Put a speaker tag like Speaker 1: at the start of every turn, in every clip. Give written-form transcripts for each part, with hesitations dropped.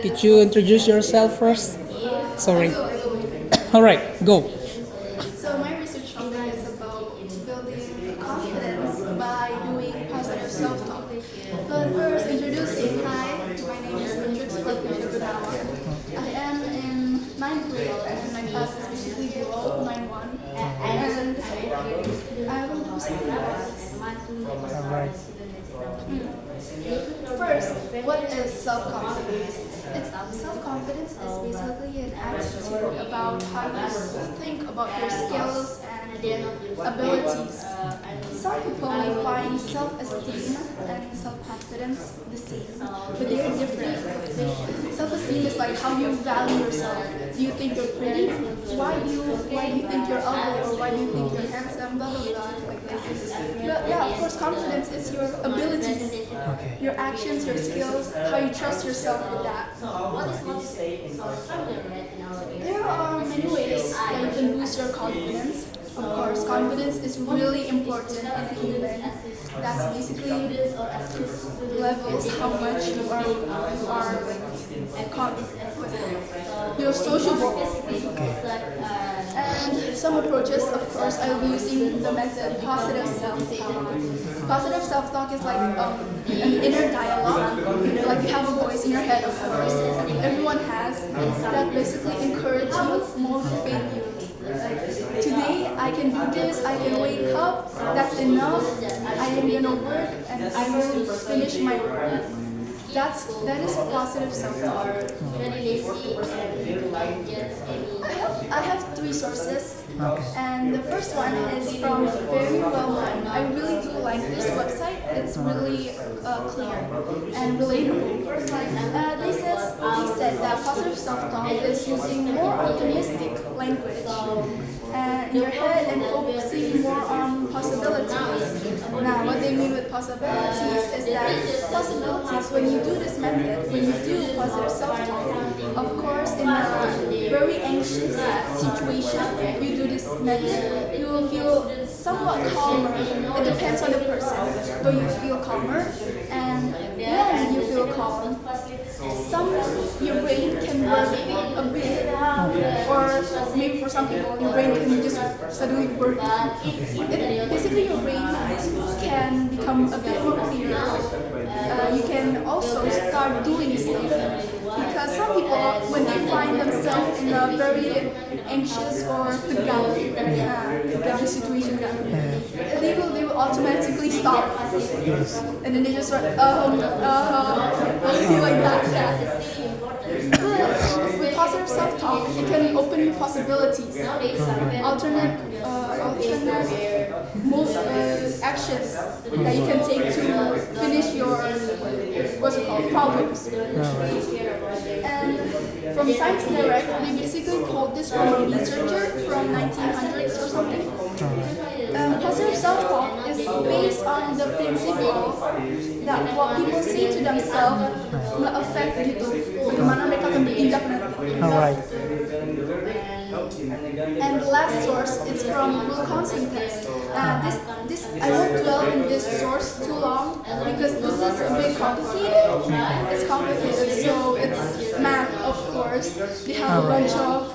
Speaker 1: Could you introduce yourself first? Sorry. All right, go.
Speaker 2: So my research topic is about building confidence by doing positive self-talk. But first, introducing, hi, my name is Matrix Gunawa. I am in ninth grade and my class is basically below 9-1. And I will do something about this.
Speaker 1: All right.
Speaker 2: First, what is self-confidence? Self-confidence is basically an attitude about how you think about your skills and abilities. Some people may find self-esteem and self-confidence the same, but they're different. Self-esteem is like how you value yourself. Do you think you're pretty? Why do you think you're ugly, or why do you think you're handsome? Blah blah blah, like this. But yeah, of course, confidence is your abilities,
Speaker 1: Okay.
Speaker 2: your actions, your skills, how you trust yourself with that. There are many ways that you can boost your confidence. Of course, confidence is really important in human. That's basically levels how much you are you're sociable. And some approaches, of course, I will be using the method positive self-talk. Positive self-talk is like an inner dialogue, like you have a voice in your head, of course, everyone has, that basically encourage you, motivate you. Like, today I can do this, I can wake up, that's enough, I am gonna work and I will finish my work. That is positive self-talk. I have three sources, and the first one is from very well known. I really do like this website. It's really clear and relatable. They said that positive self-talk is using more optimistic language in your head and focusing more on possibilities. Now, what they mean with possibilities is that possibilities, when you do this method, when you do positive self-talk, of course, in a very anxious situation, you do this method, you will feel somewhat calmer. It depends on the person, but you feel calmer, and when you feel calm, your brain can work a bit, or maybe for some people, your brain can just suddenly work. Basically, your brain can become a bit more clearer. You can also start doing stuff, because some people, when they find themselves in a very anxious or tegang situation, they will automatically stop, and then they just like that. But with positive self-talk, it can open new possibilities, alternate actions that you can take to finish your problems. And from Science Direct, they basically quote this from a researcher from 1900s or something. Positive self-talk is based on the principle that what people say to themselves will affect bagaimana mereka akan bertindak nanti.
Speaker 1: All right.
Speaker 2: And the last source, it's from Wisconsin test. This I won't dwell in this source too long because this is a bit complicated. It's complicated, so it's math, of course. They have a bunch of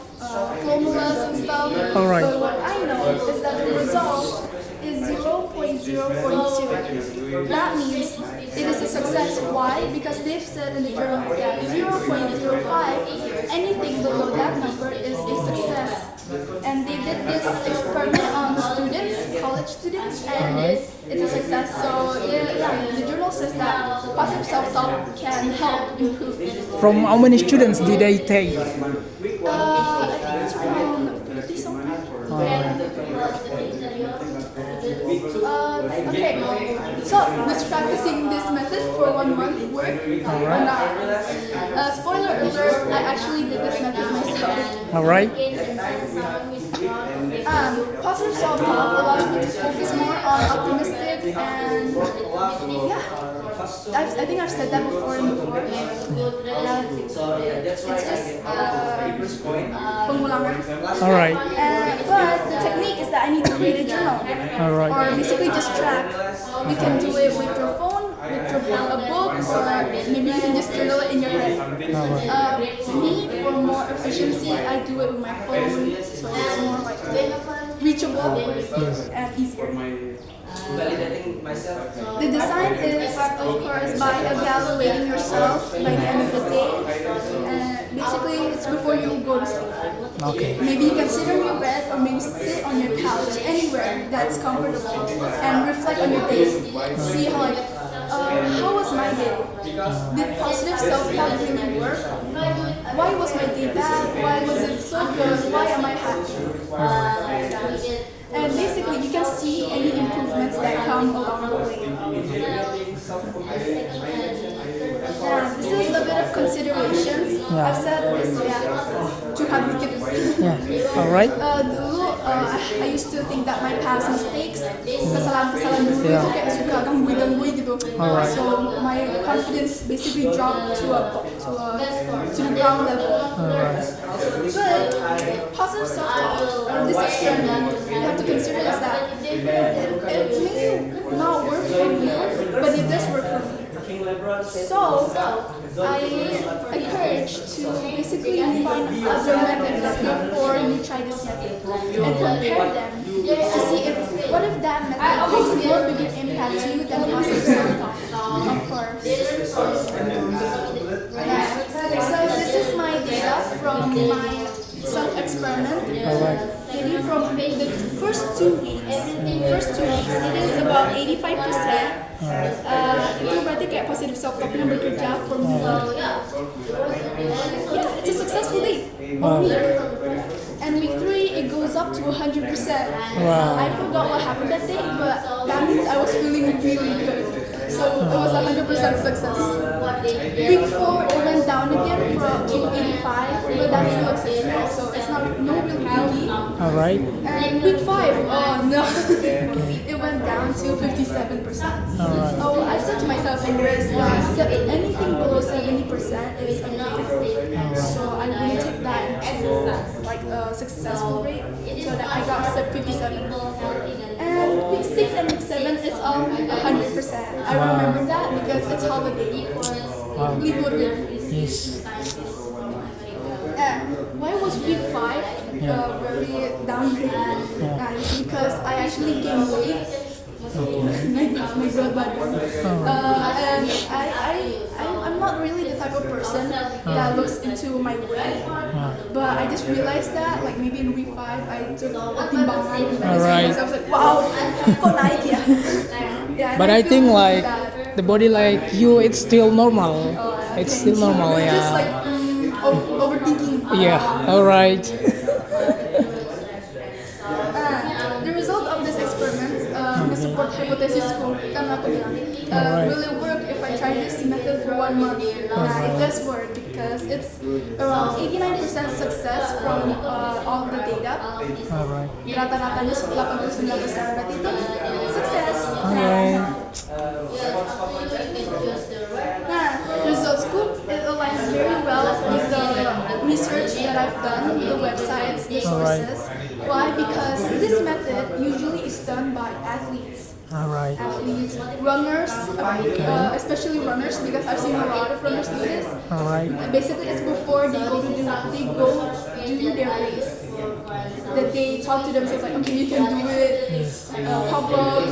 Speaker 2: formulas and stuff.
Speaker 1: All right.
Speaker 2: But what I know is that the result is 0.042. That means it is a success. Why? Because they've said in the journal that 0.05, anything below that number is a success. And they did this experiment on students, college students, and it's a success. So yeah, the journal says that positive self-talk can help improve.
Speaker 1: From how many students did they take?
Speaker 2: I think it's around 50 something. Okay, so was practicing this method for 1 month work or not? Spoiler alert, I actually did this method myself.
Speaker 1: All right.
Speaker 2: Positive self-talk allows me to focus more on optimistic and I think I've said that before and before. It's just pengulangan.
Speaker 1: All right.
Speaker 2: But the technique is that I need to create a journal.
Speaker 1: All right.
Speaker 2: Or basically just track. You can do it with your phone a book, or maybe you can just journal it in your head. Me, for more efficiency, I do it with my phone, so it's more like reachable and easier. The design is, of course, by evaluating yourself by the end of the day. And basically, it's before you go to sleep.
Speaker 1: Okay.
Speaker 2: Maybe you can sit on your bed or maybe sit on your couch, anywhere that's comfortable, and reflect on your day. See how was my day? Did positive self-talk really work? Why was my day bad? Why was it so good? Why am I happy? And basically, you can see any improvements that come along the way. This is a bit of considerations. I've said this, curhat dikit.
Speaker 1: Yeah. All right.
Speaker 2: Dulu, I used to think that my past mistakes, kesalahan-kesalahan dulu itu kayak suka gangguin gitu.
Speaker 1: Alright.
Speaker 2: So my confidence basically dropped to the ground level. But positive self-talk, this experiment, you have to consider is that it may not work for you, but it does work for me. So I encourage to basically find other methods before you try this method and compare them to see what if that method makes more bigger impact to you than positive self-talk. Of course. So this is my data from my self-experiment. Maybe from the first 2 weeks, it is about 85%. Itu berarti kayak positive self-talknya bekerja for me. Yeah, it's a successful day. And week 3, it goes up to 100%. I forgot what happened that day, but that means I was feeling really good. So it was 100% success. Week 4, it went down again to 85, but that's still a success. So it's no real beauty.
Speaker 1: Alright.
Speaker 2: And week 5, oh no, it went down to 57%. Oh, I said to myself in this, anything below 70% is a failure. So I really take that into like a successful rate, so that I got 57. And week 6 and week 7 is 100%. I remember that because it's holiday. Libur.
Speaker 1: Yes.
Speaker 2: Why was week 5 very downgraded? It's because I actually gained weight. My berat badan. And I'm not really the type of person that looks into my weight. But I just realized that, like maybe in week 5, I took a timbangan. I was like, wow, kok naik ya?
Speaker 1: But I think like the body like you, it's still normal. It's still normal,
Speaker 2: yeah. Just like overthinking.
Speaker 1: Yeah, alright.
Speaker 2: The result of this experiment support hypothesisku, kan aku bilang, will it work if I try this method for 1 month? It does work because it's around 89% success from all the data. Rata-ratanya 89%, berarti itu sukses. Nah, resultsku, it aligns very well with the research that I've done, the websites, the sources. Why? Because this method usually is done by athletes. Athletes, runners, especially runners, because I've seen a lot of runners do this. Basically, it's before they go do their race. That they talk to themselves like, okay, you can do it. Pop up.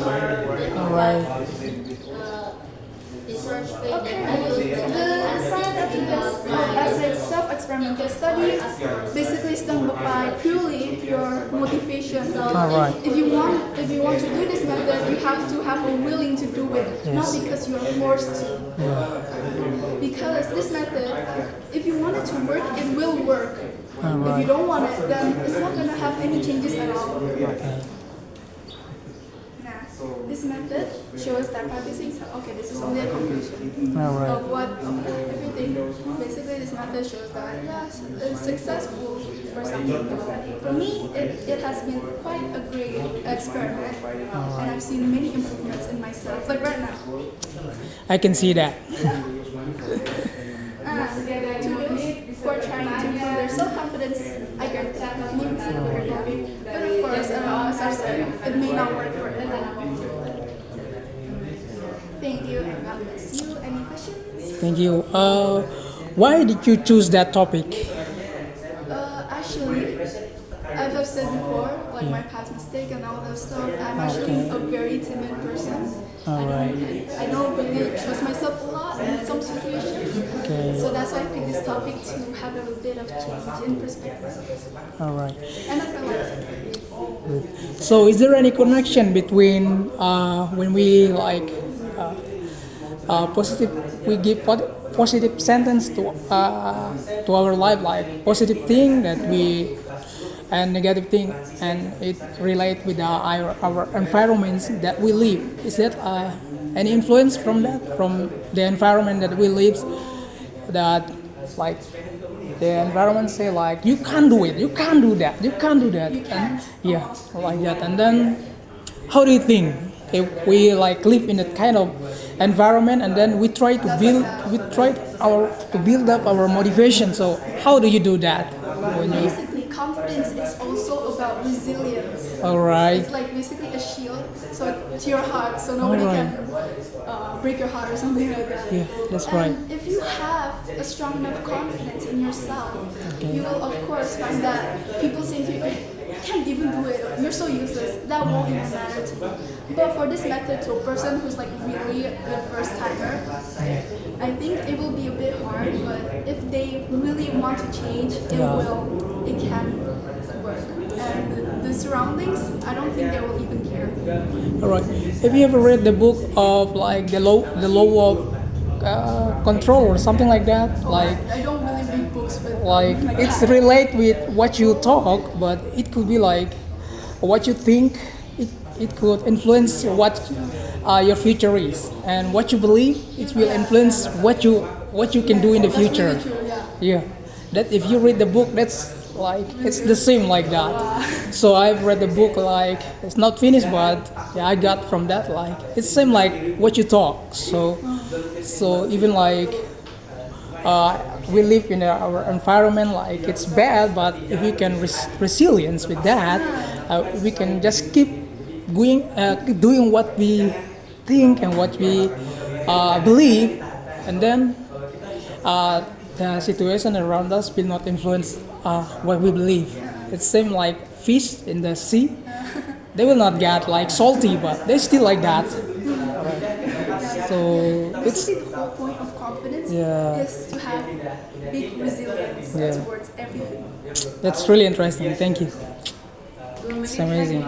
Speaker 2: Okay, the scientific as a self-experimental study basically is done by purely your motivation. If you want to do this method, you have to have a willing to do it, not because you are forced to. Because this method, if you want it to work, it will work. If you don't want it, then it's not gonna have any changes at all. This method shows that practicing. Okay, this is only a conclusion of everything. Basically, this method shows that yes, it's successful for some people. For me, it has been quite a great experiment, and I've seen many improvements in myself. Like right now,
Speaker 1: I can see that.
Speaker 2: For trying to improve their self-confidence, I guarantee but of course, as I've said, it may not work for everyone. Thank you and God bless.
Speaker 1: Thank you. Why did you choose that topic?
Speaker 2: Actually, as I've said before, like my past mistake and all that stuff, I'm actually
Speaker 1: Okay.
Speaker 2: a very timid person.
Speaker 1: All right.
Speaker 2: I don't really trust myself a lot in some situations.
Speaker 1: Okay.
Speaker 2: So that's why I picked this topic to have a bit of change in perspective.
Speaker 1: All right.
Speaker 2: And I felt like it.
Speaker 1: Good. So, is there any connection between when we like positive, we give positive sentence to our life, like positive thing that we and negative thing, and it relate with our environments that we live. Is that any influence from that, from the environment that we live, that like the environment say like you can't do it, you can't do that, you can't do that,
Speaker 2: You
Speaker 1: and
Speaker 2: can't.
Speaker 1: yeah, like that. And then how do you think if we like live in that kind of environment, and then we try to build, we try our to build up our motivation? So how do you do that when you?
Speaker 2: Basically, confidence is also about resilience.
Speaker 1: All right.
Speaker 2: It's like basically a shield so to your heart, so nobody
Speaker 1: Alright.
Speaker 2: can break your heart or something like that.
Speaker 1: Yeah, that's
Speaker 2: And
Speaker 1: right.
Speaker 2: if you have a strong enough confidence in yourself,
Speaker 1: Okay.
Speaker 2: you will of course find that people saying to you, "You can't even do it. You're so useless." That won't even matter to you. But for this method, to a person who's like really the first timer, I think it will be a bit hard. But if they really want to change, it
Speaker 1: Yeah.
Speaker 2: will. It can work. And the surroundings, I don't think they will even care.
Speaker 1: All right. Have you ever read the book of like the law of control or something like that? Like
Speaker 2: I don't really read books with
Speaker 1: it's
Speaker 2: that.
Speaker 1: relate with what you talk, but it could be like what you think. It could influence what your future is, and what you believe. It will influence what you can do in the
Speaker 2: That's
Speaker 1: future.
Speaker 2: really true, yeah.
Speaker 1: Yeah, that if you read the book, that's like it's the same like that. So I've read the book, like it's not finished, but yeah, I got from that like it's same like what you talk. So even like we live in our environment like it's bad, but if we can resilience with that, we can just keep doing what we think and what we believe, and then the situation around us will not influence what we believe. It's same like fish in the sea. They will not get like salty, but they still like that. So it's
Speaker 2: Basically, the whole point of confidence
Speaker 1: yeah,
Speaker 2: is to have big resilience
Speaker 1: Yeah.
Speaker 2: towards everything.
Speaker 1: that's really interesting. Thank you. It's amazing.